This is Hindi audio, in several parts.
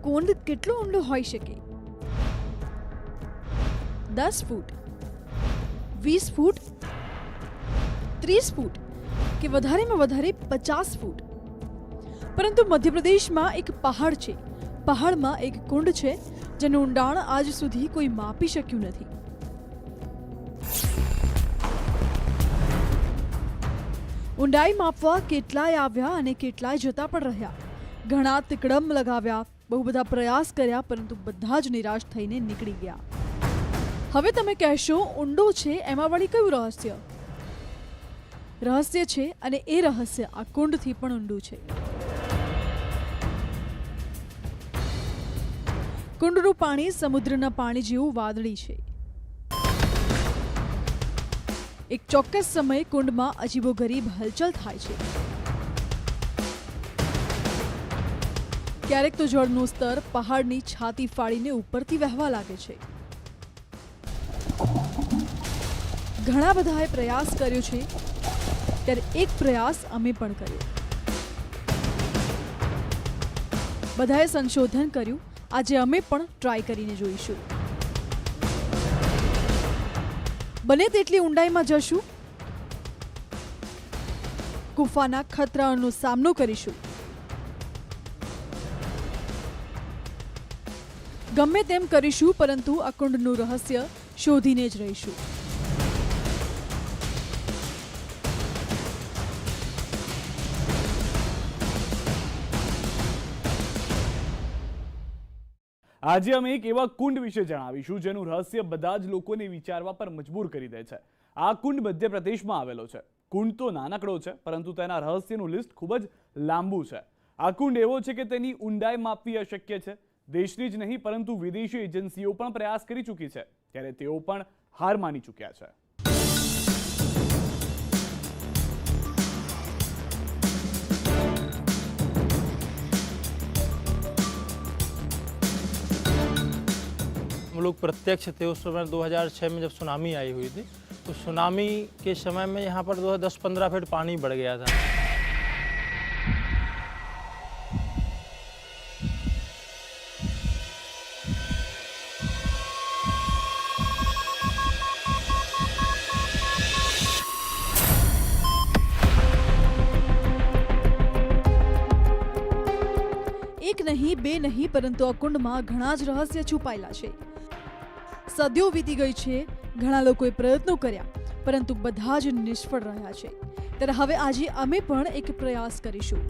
કુંડ કેટલો ઊંડો હોઈ શકે? 10 ફૂટ, 20 ફૂટ, 30 ફૂટ કે વધારેમાં વધારે 50 ફૂટ? પરંતુ મધ્યપ્રદેશમાં એક પહાડ છે. પહાડમાં એક કુંડ છે જેનું ઊંડાણ આજ સુધી કોઈ માપી શક્યું નથી. ઊંડાઈ માપવા કેટલાય આવ્યા અને કેટલાય જતા પણ રહ્યા. ઘણા તિકડમ લગાવ્યા, બહુ બધા પ્રયાસ કર્યા, પરંતુ બધા જ નિરાશ થઈને નીકળી ગયા. હવે તમે કહેશો, ઊંડો છે એમાં વળી કયું રહસ્ય? રહસ્ય છે, અને એ રહસ્ય આ કુંડથી પણ ઊંડું છે. કુંડનું પાણી સમુદ્રના પાણી જેવું વાદળી છે. એક ચોક્કસ સમયે કુંડમાં અજીબોગરીબ હલચલ થાય છે. ક્યારેક તો જળનું સ્તર પહાડની છાતી ફાડીને ઉપરથી વહેવા લાગે છે. ઘણા બધાએ પ્રયાસ કર્યો છે, ત્યારે એક પ્રયાસ અમે પણ કર્યો. બધાએ સંશોધન કર્યું. આજે અમે પણ ટ્રાય કરીને જોઈશું. બને તેટલી ઊંડાઈમાં જશું, ગુફાના ખતરાઓનો સામનો કરીશું. ગમે તેમ કરીશું, પરંતુ આ કુંડનું રહસ્ય શોધીને જ રહીશું. આજે અમે એક એવા કુંડ વિશે જણાવીશું જેનું રહસ્ય બધા જ લોકોને વિચારવા પર મજબૂર કરી દે છે. આ કુંડ મધ્યપ્રદેશમાં આવેલો છે. કુંડ તો નાનકડો છે, પરંતુ તેના રહસ્યનું લિસ્ટ ખૂબ જ લાંબુ છે. આ કુંડ એવો છે કે તેની ઊંડાઈ માપવી અશક્ય છે. દેશની જ નહીં, પરંતુ વિદેશી એજન્સીઓ પણ પ્રયાસ કરી ચૂકી છે, ત્યારે તેઓ પણ હાર માની ચૂક્યા છે. हम लोग प्रत्यक्ष थे उस समय 2006 में जब सुनामी आई हुई थी. तो सुनामी के समय में यहाँ पर 10-15 फीट पानी बढ़ गया था. એક નહીં, બે નહીં, પરંતુ આ કુંડમાં ઘણા જ રહસ્ય છુપાયેલા છે. સદીઓ વીતી ગઈ છે, ઘણા લોકોએ પ્રયત્નો કર્યા, પરંતુ બધા જ નિષ્ફળ રહ્યા છે. ત્યારે હવે આજે અમે પણ એક પ્રયાસ કરીશું.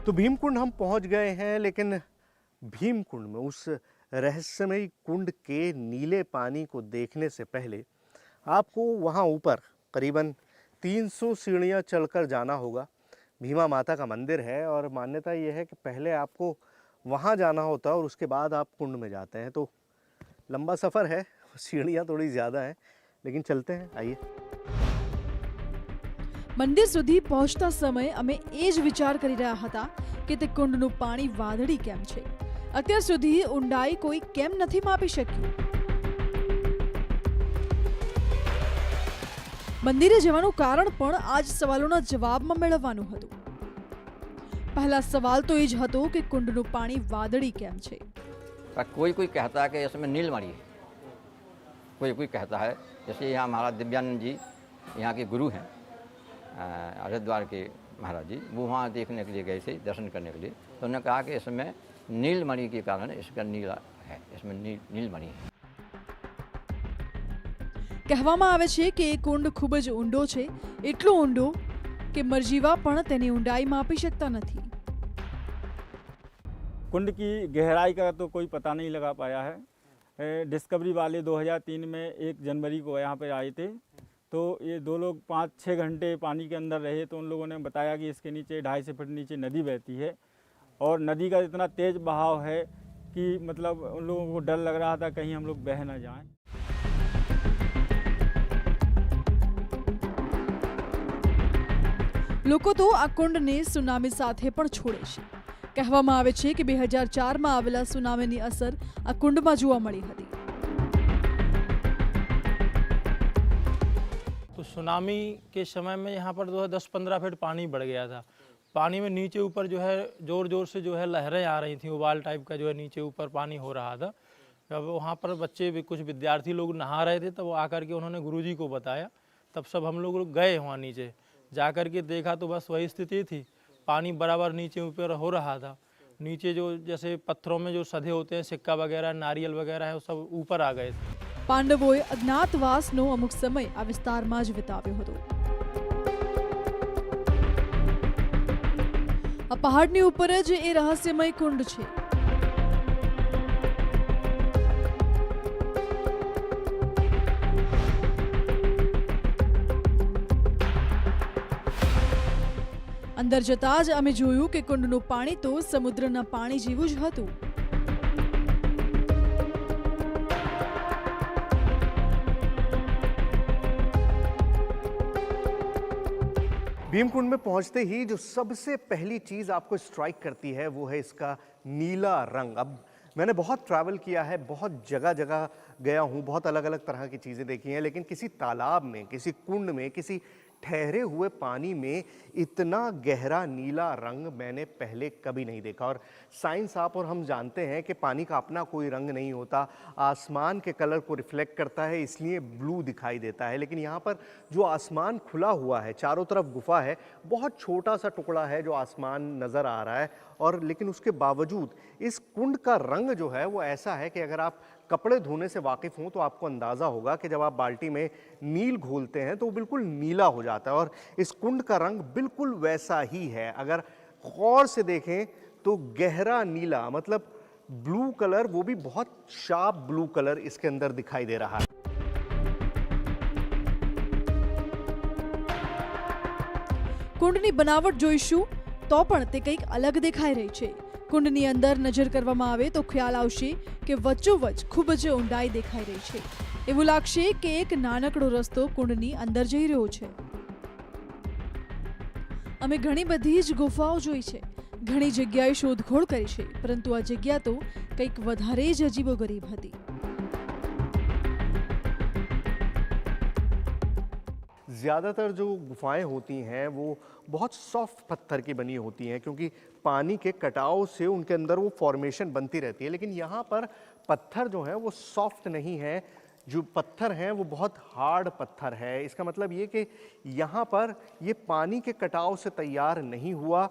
तो भीमकुंड हम पहुंच गए हैं, लेकिन भीमकुंड में उस रहस्यमयी कुंड के नीले पानी को देखने से पहले आपको वहां ऊपर करीबन 300 सीढ़ियां चढ़कर जाना होगा. भीमा माता का मंदिर है और मान्यता ये है कि पहले आपको वहाँ जाना होता है और उसके बाद आप कुंड में जाते हैं. तो लंबा सफ़र है, सीढ़ियाँ थोड़ी ज़्यादा हैं, लेकिन चलते हैं. आइए. મંદિર સુધી પહોંચતા સમયે અમે એ જ વિચાર કરી રહ્યા હતા કે તે કુંડનું પાણી વાદળી કેમ છે. અત્યાર સુધી ઊંડાઈ કોઈ કેમ નથી માપી શક્યું. મંદિરે જવાનું કારણ પણ આ જ સવાલોના જવાબમાં મેળવવાનું હતું. પહેલા સવાલ તો એ જ હતો કે કુંડનું પાણી વાદળી કેમ છે. कोई कोई कहता है कि इसमें नीलमणि है, कोई कोई कहता है. जैसे यहाँ महाराज दिव्यानंद जी यहाँ के गुरु हैं, हरिद्वार के महाराज जी, वो वहाँ देखने के लिए गए थे, दर्शन करने के लिए. तो उन्होंने कहा कि इसमें नीलमणि के कारण इसका नीला है, इसमें नीलमणि है. કહેવામાં આવે છે કે એ કુંડ ખૂબ જ ઊંડો છે, એટલો ઊંડો કે મરજીવા પણ તેની ઊંડાઈ માપી શકતા નથી. कुंड की गहराई का तो कोई पता नहीं लगा पाया है. डिस्कवरी वाले 2003 में 1 जनवरी को यहाँ पे आए थे. तो ये 2 लोग 5-6 घंटे पानी के अंदर रहे. तो उन लोगों ने बताया कि इसके नीचे 250 फीट नीचे नदी बहती है और नदी का इतना तेज़ बहाव है कि मतलब उन लोगों को डर लग रहा था कहीं हम लोग बह ना जाएं. લોકો તો આ કુંડને સુનામી સાથે પણ છોડે છે. કહેવામાં આવે છે કે 2004માં આવેલા સુનામીની અસર આ કુંડમાં જોવા મળી હતી. तो तो सुनामी के समय में यहाँ पर जो है 10-15 फीट पानी बढ़ गया था। पानी में नीचे ऊपर जो है ज़ोर ज़ोर से जो है लहरें आ रही थी, उबाल टाइप का जो है नीचे ऊपर पानी हो रहा था। जब वहाँ पर बच्चे भी कुछ विद्यार्थी लोग नहा रहे थे तब वो आकर के उन्होंने गुरुजी को बताया, तब सब हम लोग गए वहाँ नीचे। जा कर के देखा तो बस वही स्थिति थी, पानी बराबर नीचे ऊपर हो रहा था। नीचे जो जैसे पत्थरों में जो सधे होते हैं, सिक्का वगैरह, नारियल वगैरह है, वो सब ऊपर आ गए थे। પાંડવોએ અજ્ઞાતવાસનો અમુક સમય આ વિસ્તારમાં જ વિતાવ્યો હતો. આ પહાડની ઉપર જ એ રહસ્યમય કુંડ છે. અંદર જતા જ અમે જોયું કે કુંડનું પાણી તો સમુદ્રના પાણી જેવું જ હતું. भीमकुंड में पहुंचते ही जो सबसे पहली चीज आपको स्ट्राइक करती है वो है इसका नीला रंग. अब मैंने बहुत ट्रैवल किया है, बहुत जगह जगह गया हूं, बहुत अलग अलग तरह की चीजें देखी हैं, लेकिन किसी तालाब में, किसी कुंड में, किसी ठहरे हुए पानी में इतना गहरा नीला रंग मैंने पहले कभी नहीं देखा. और साइंस आप और हम जानते हैं कि पानी का अपना कोई रंग नहीं होता, आसमान के कलर को रिफ्लेक्ट करता है, इसलिए ब्लू दिखाई देता है. लेकिन यहाँ पर जो आसमान खुला हुआ है, चारों तरफ गुफा है, बहुत छोटा सा टुकड़ा है जो आसमान नज़र आ रहा है, और लेकिन उसके बावजूद इस कुंड का रंग जो है वो ऐसा है कि अगर आप कपड़े धोने से वाकिफ़ हों तो आपको अंदाज़ा होगा कि जब आप बाल्टी में नील घोलते हैं तो वो बिल्कुल नीला हो जाता है, और इस कुंड का रंग बिल्कुल वैसा ही है. अगर गौर से देखें तो गहरा नीला, मतलब ब्लू कलर, वो भी बहुत शार्प ब्लू कलर इसके अंदर दिखाई दे रहा है. કુંડની બનાવટ જોઈશું તો પણ તે કંઈક અલગ દેખાઈ રહી છે. કુંડની અંદર નજર કરવામાં આવે તો ખ્યાલ આવશે કે વચ્ચોવચ્ચ ખૂબ જ ઊંડાઈ દેખાઈ રહી છે. એવું લાગશે કે એક નાનકડો રસ્તો કુંડની અંદર જઈ રહ્યો છે. અમે ઘણી બધી જ ગુફાઓ જોઈ છે, ઘણી જગ્યાએ શોધખોળ કરી છે, પરંતુ આ જગ્યા તો કંઈક વધારે જ અજીબોગરીબ હતી. ज़्यादातर जो गुफाएं होती हैं वो बहुत सॉफ्ट पत्थर की बनी होती हैं, क्योंकि पानी के कटाव से उनके अंदर वो फॉर्मेशन बनती रहती है. लेकिन यहाँ पर पत्थर जो है वो सॉफ्ट नहीं है, जो पत्थर हैं वो बहुत हार्ड पत्थर है. इसका मतलब ये कि यहाँ पर ये पानी के कटाव से तैयार नहीं हुआ,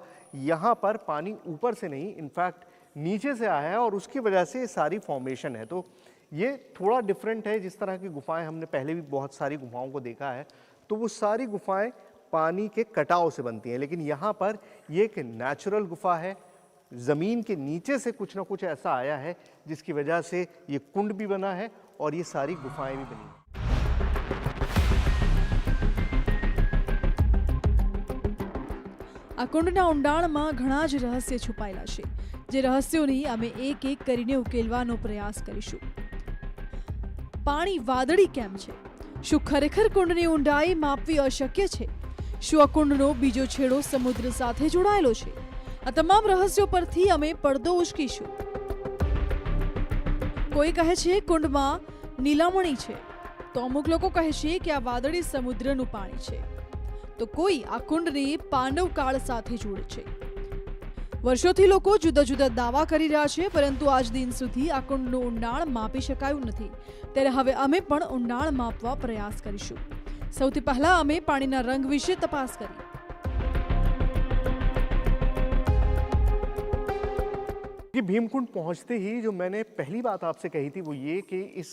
यहाँ पर पानी ऊपर से नहीं, इनफैक्ट नीचे से आया है, और उसकी वजह से ये सारी फॉर्मेशन है. तो ये थोड़ा डिफरेंट है. जिस तरह की गुफाएं हमने पहले भी बहुत सारी गुफाओं को देखा है, तो वो सारी गुफाएं पानी के कटाव से बनती हैं, लेकिन यहाँ पर ये एक नेचुरल गुफा है. ज़मीन के नीचे से कुछ ना कुछ ऐसा आया है जिसकी वजह से ये कुंड भी बना है और ये सारी गुफाएं भी बनी हैं. આ કુંડના ઊંડાણમાં ઘણા જ રહસ્ય છુપાયેલા છે, જે રહસ્યોની અમે એક એક કરીને ઉકેલવાનો પ્રયાસ કરીશું. પાણી વાદળી કેમ છે? શું ખરેખર કુંડની ઊંડાઈ માપવી અશક્ય છે? શું આ કુંડનો બીજો છેડો સમુદ્ર સાથે જોડાયેલો છે? આ તમામ રહસ્યો પરથી અમે પડદો ઉચકીશું. કોઈ કહે છે કુંડમાં નીલામણી છે, તો અમુક લોકો કહે છે કે આ વાદળી સમુદ્રનું પાણી છે, તો કોઈ આ કુંડને પાંડવ કાળ સાથે જોડે છે. વર્ષોથી લોકો જુદા જુદા દાવા કરી રહ્યા છે, પરંતુ આજ દિન સુધી આ કુંડનું ઊંડાણ માપી શકાયું નથી. ત્યારે હવે અમે પણ ઊંડાણ માપવા પ્રયાસ કરીશું. સૌથી પહેલા અમે પાણીના રંગ વિશે તપાસ કરી. कि भीमकुंड पहुंचते ही जो मैंने पहली बात आपसे कही थी वो ये कि इस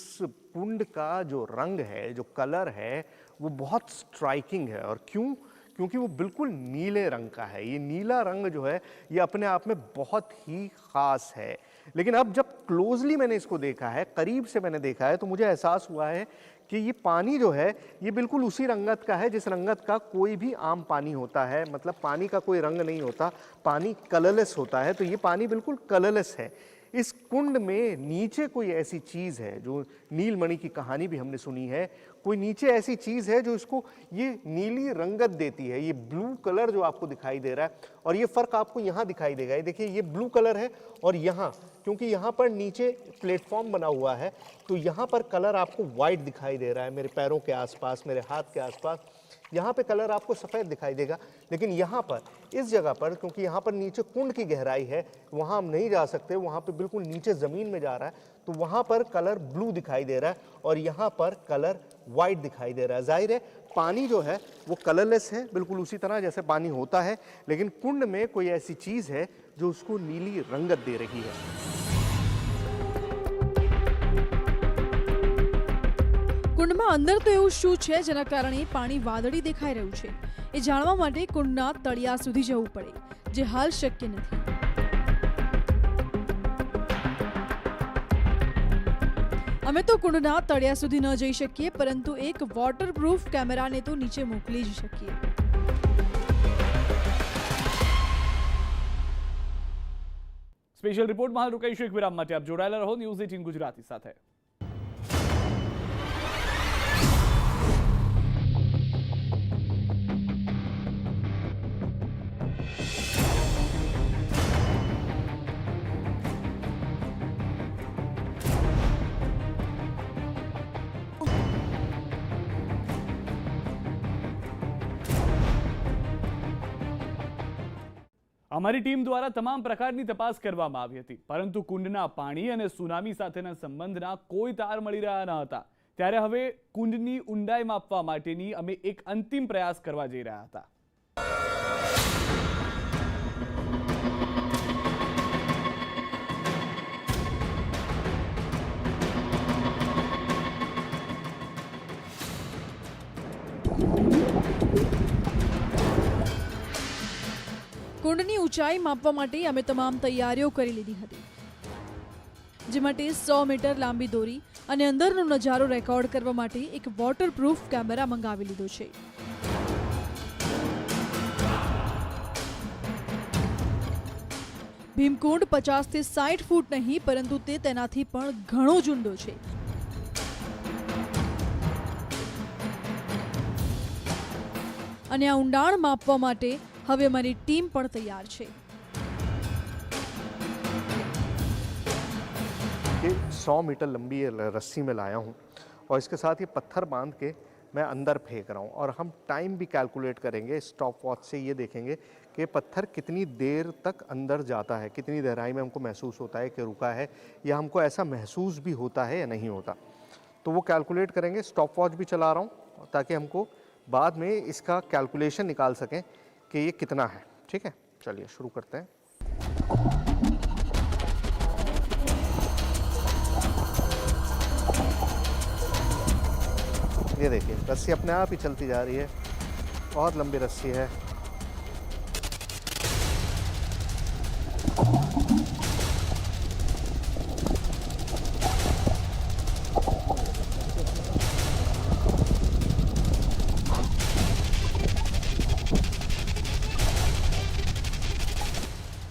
कुंड का जो रंग है, जो कलर है, वो बहुत स्ट्राइकिंग है. और क्यों? क्योंकि वो बिल्कुल नीले रंग का है. ये नीला रंग जो है ये अपने आप में बहुत ही ख़ास है. लेकिन अब जब क्लोजली मैंने इसको देखा है, करीब से मैंने देखा है, तो मुझे एहसास हुआ है कि ये पानी जो है ये बिल्कुल उसी रंगत का है जिस रंगत का कोई भी आम पानी होता है. मतलब पानी का कोई रंग नहीं होता, पानी कलरलेस होता है. तो ये पानी बिल्कुल कलरलेस है. इस कुंड में नीचे कोई ऐसी चीज़ है, जो नीलमणि की कहानी भी हमने सुनी है, कोई नीचे ऐसी चीज़ है जो इसको ये नीली रंगत देती है. ये ब्लू कलर जो आपको दिखाई दे रहा है, और ये फ़र्क आपको यहाँ दिखाई देगा. ये देखिए, ये ब्लू कलर है और यहाँ क्योंकि यहाँ पर नीचे प्लेटफॉर्म बना हुआ है, तो यहाँ पर कलर आपको वाइट दिखाई दे रहा है। मेरे पैरों के आसपास, मेरे हाथ के आसपास यहाँ पे कलर आपको सफ़ेद दिखाई देगा। लेकिन यहाँ पर इस जगह पर, क्योंकि यहाँ पर नीचे कुंड की गहराई है, वहाँ हम नहीं जा सकते, वहाँ पे बिल्कुल नीचे ज़मीन में जा रहा है, तो वहाँ पर कलर ब्लू दिखाई दे रहा है और यहाँ पर कलर वाइट दिखाई दे रहा है। जाहिर है पानी जो है वो कलरलेस है, बिल्कुल उसी तरह जैसे पानी होता है, लेकिन कुंड में कोई ऐसी चीज़ है जो उसको नीली रंगत दे रही है। કુંડમાં અંદર તો એવું શું છે જેના કારણે પાણી વાદળી દેખાઈ રહ્યું છે એ જાણવા માટે કુંડના તળિયા સુધી જવું પડે, જે હાલ શક્ય નથી. અમે તો કુંડના તળિયા સુધી ન જઈ શકીએ, પરંતુ એક વોટરપ્રૂફ કેમેરાને તો નીચે મોકલી જ શકીએ. સ્પેશિયલ રિપોર્ટમાં હાલ રોકાઈશું એક વિરામ માટે. આપ જોડાયેલા રહો ન્યૂઝ 18 ગુજરાતી સાથે. અમારી ટીમ દ્વારા તમામ પ્રકારની તપાસ કરવામાં આવી હતી, પરંતુ કુંડના પાણી અને સુનામી સાથેના સંબંધના કોઈ તાર મળી રહ્યા ન હતા. ત્યારે હવે કુંડની ઊંડાઈ માપવા માટેની અમે એક અંતિમ પ્રયાસ કરવા જઈ રહ્યા હતા. કુંડની ઊંચાઈ માપવા માટે અમે તમામ તૈયારીઓ કરી લીધી હતી, જે માટે 100 મીટર લાંબી દોરી અને અંદરનો નજારો રેકોર્ડ કરવા માટે એક વોટરપ્રૂફ કેમેરા મંગાવી લીધો છે. ભીમકુંડ 50 થી 60 ફૂટ નહીં, પરંતુ તે તેનાથી પણ ઘણો જ ઊંડો છે. અને આ ઊંડાણ માપવા માટે હવે અમારી ટીમ પણ તૈયાર છે. ये 100 मीटर लंबी रस्सी में लाया हूँ और इसके साथ ये पत्थर बांध के मैं अंदर फेंक रहा हूँ और हम टाइम भी कैलकुलेट करेंगे। स्टॉप वॉच से ये देखेंगे कि पत्थर कितनी देर तक अंदर जाता है, कितनी गहराई में हमको महसूस होता है कि रुका है, या हमको ऐसा महसूस भी होता है या नहीं होता, तो वो कैलकुलेट करेंगे। स्टॉप वॉच भी चला रहा हूँ ताकि हमको बाद में इसका कैलकुलेशन निकाल सकें कि ये कितना है। ठीक है, चलिए शुरू करते हैं। ये देखिए रस्सी अपने आप ही चलती जा रही है, बहुत लंबी रस्सी है।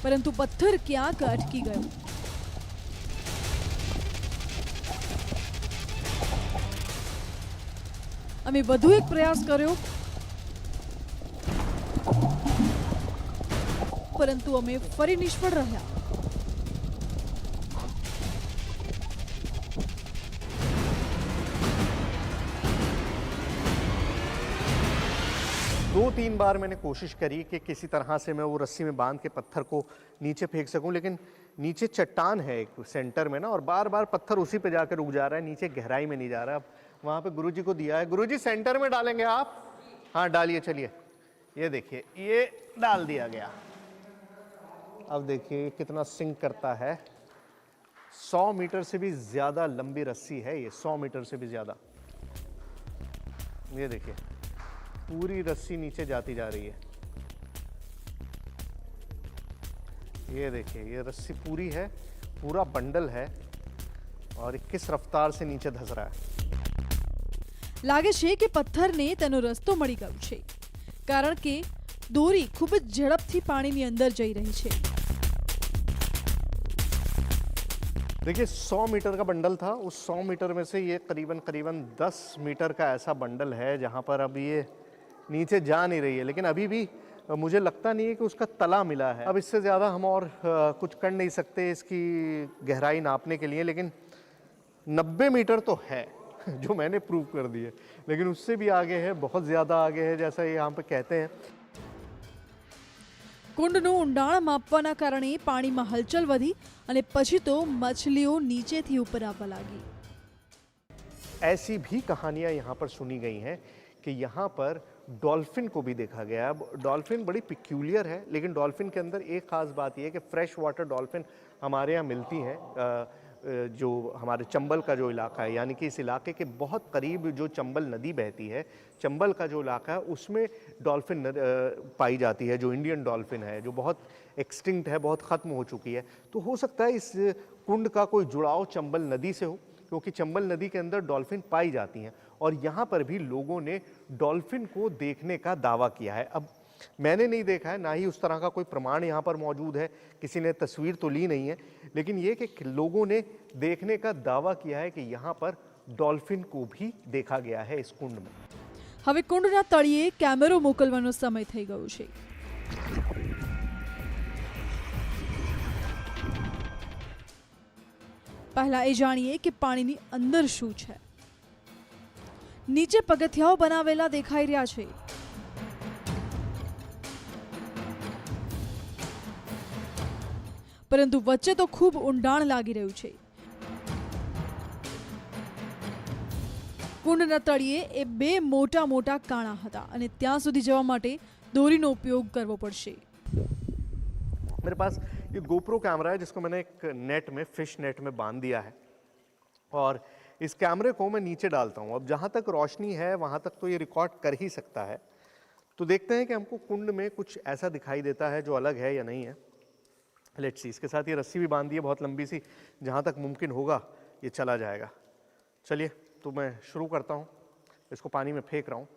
પરંતુ પથ્થર ક્યાંક અટકી ગયો. અમે વધુ એક પ્રયાસ કર્યો, પરંતુ અમે ફરી નિષ્ફળ રહ્યા. दो तीन बार मैंने कोशिश करी कि किसी तरह से मैं वो रस्सी में बांध के पत्थर को नीचे फेंक सकूं, लेकिन नीचे चट्टान है एक सेंटर में ना, और बार बार पत्थर उसी पे जाकर रुक जा रहा है, नीचे गहराई में नहीं जा रहा है। अब वहाँ पे गुरुजी को दिया है, गुरुजी सेंटर में डालेंगे आप? हाँ डालिए, चलिए ये देखिए ये डाल दिया गया। अब देखिए कितना सिंक करता है। 100 मीटर से भी ज़्यादा लंबी रस्सी है ये, 100 मीटर से भी ज़्यादा। ये देखिए पूरी रस्सी नीचे जाती जा रही है। ये देखिए ये रस्सी पूरी है, पूरा बंडल है और किस रफ्तार से नीचे धस रहा है। લાગે છે કે પથ્થરને તેનો રસ્તો મળી ગયો છે, કારણ કે દોરી ખૂબ જ ઝડપથી પાણીની અંદર જઈ રહી છે. देखिए 100 मीटर का बंडल था, उस 100 मीटर में से ये करीबन 10 मीटर का ऐसा बंडल है जहाँ पर अब ये नीचे जा नहीं रही है, लेकिन अभी भी मुझे लगता नहीं है कि उसका तला मिला है। अब इससे ज़्यादा हम और कुछ कर नहीं सकते इसकी गहराई नापने के लिए, लेकिन 90 मीटर तो है जो मैंने प्रूव कर दी है, लेकिन उससे भी आगे है, बहुत ज़्यादा आगे है, जैसा ये यहाँ पे कहते हैं। કુંડનું ઊંડાણ માપવાના કારણે પાણીમાં હલચલ વધી અને પછી તો મછલીઓ નીચેથી ઉપર આવવા લાગી। ऐसी भी कहानियाँ यहाँ पर सुनी गई हैं कि यहाँ पर डॉल्फिन को भी देखा गया। अब डॉल्फिन बड़ी पिक्यूलियर है, लेकिन डॉल्फिन के अंदर एक ख़ास बात यह है कि फ्रेश वाटर डॉल्फिन हमारे यहाँ मिलती हैं। जो हमारे चंबल का जो इलाका है, यानी कि इस इलाके के बहुत करीब जो चंबल नदी बहती है, चंबल का जो इलाका है उसमें डॉल्फिन पाई जाती है, जो इंडियन डॉल्फिन है, जो बहुत एक्सटिंक्ट है, बहुत ख़त्म हो चुकी है। तो हो सकता है इस कुंड का कोई जुड़ाव चंबल नदी से हो, क्योंकि चंबल नदी के अंदर डॉल्फिन पाई जाती हैं और यहाँ पर भी लोगों ने डॉल्फिन को देखने का दावा किया है। अब मैंने नहीं देखा है, ना ही उस तरह का कोई प्रमाण यहाँ पर मौजूद है, किसी ने तस्वीर तो ली नहीं है, लेकिन ये कि लोगों ने देखने का दावा किया है कि यहाँ पर डॉल्फिन को भी देखा गया है इस कुंड में। હવે કુંડના તળિયે કેમેરો મોકલવાનો સમય થઈ ગયો છે। પહેલા એ જાણીએ કે પાણીની અંદર શું છે। નીચે પગથિયાઓ બનાવેલા દેખાઈ રહ્યા છે। પરંતુ વચ્ચે તો ખૂબ ઊંડાણ લાગી રહ્યું છે। કુંડના તળિયે એ બે મોટા મોટા કાણા હતા અને ત્યાં સુધી જવા માટે દોરીનો ઉપયોગ કરવો પડશે। मेरे पास ये गोप्रो कैमरा है जिसको मैंने एक नेट में, फिश नेट में बांध दिया है और इस कैमरे को मैं नीचे डालता हूँ। अब जहाँ तक रोशनी है वहाँ तक तो ये रिकॉर्ड कर ही सकता है। तो देखते हैं कि हमको कुंड में कुछ ऐसा दिखाई देता है जो अलग है या नहीं है। Let's see. इसके साथ ये रस्सी भी बांध दी है बहुत लंबी सी, जहाँ तक मुमकिन होगा ये चला जाएगा। चलिए तो मैं शुरू करता हूँ, इसको पानी में फेंक रहा हूँ।